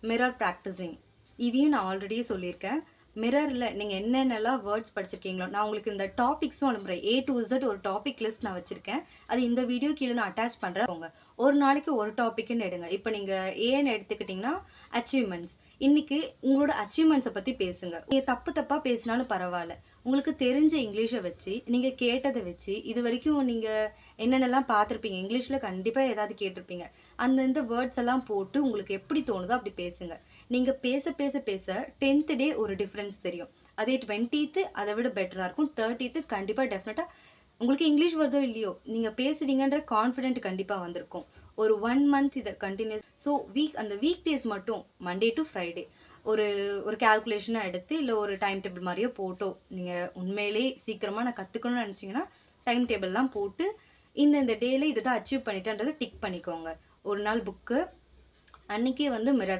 Mirror practising. இதையும் நான் ஆல்ரெடியே சொல்லியிருக்கேன். மிரர்ல நீங்க என்னென்னலாம் வேர்ட்ஸ் படிச்சிருக்கீங்களோ, நான் உங்களுக்கு இந்த டாபிக்ஸும் அனுப்புறேன். ஏ டூ இசட் ஒரு டாபிக் லிஸ்ட் நான் வச்சிருக்கேன். அது இந்த வீடியோ கீழ நான் அட்டாச் பண்றேன். ஒரு நாளைக்கு ஒரு டாபிக்ன்னு எடுங்க. இப்ப நீங்க ஏன்னு எடுத்துக்கிட்டீங்கன்னா, அச்சீவ்மென்ட்ஸ். இன்னைக்கு உங்களோட அச்சீவ்மென்ட்ஸ பத்தி பேசுங்க. நீங்க தப்பு தப்பா பேசினாலும் பரவால்ல. உங்களுக்கு தெரிஞ்ச இங்கிலீஷ வச்சு, நீங்க கேட்டத வச்சு, இதுவரைக்கும் நீங்க என்னென்னலாம் பார்த்திருப்பீங்க. இங்கிலீஷ்ல கண்டிப்பா ஏதாவது கேட்டிருப்பீங்க. அந்தந்த வேர்ட்ஸ் எல்லாம் போட்டு உங்களுக்கு எப்படி தோணுதோ அப்படி பேசுங்க. நீங்க பேச பேச பேச 10th டே ஒரு டிஃபரன்ஸ் தெரியும். அதே 20th அதை விட பெட்டரா இருக்கும். 30th கண்டிப்பா டெஃபினட்டா உங்களுக்கு இங்கிலீஷ் வருதோ இல்லையோ, நீங்க பேசுவீங்கன்ற கான்ஃபிடென்ட் கண்டிப்பா வந்திருக்கும். ஒரு 1 மந்த் இத கன்டினியூஸ் அந்த வீக் டேஸ் மட்டும் மண்டே டூ ஃப்ரைடே ஒரு ஒரு கால்குலேஷனா எடுத்து, இல்ல ஒரு டைம் டேபிள் மாரியோ போட்டோ, நீங்க உண்மையிலேயே சீக்கிரமா நான் கத்துக்கணும்னு நெனச்சீங்கன்னா, டைம் டேபிள்லாம் போட்டு, இந்த டேல இத தான் அச்சீவ் பண்ணிட்டேன்றத டிக் பண்ணிக்கோங்க. ஒரு நாள் புக்கு, அன்னைக்கே வந்து மிரர்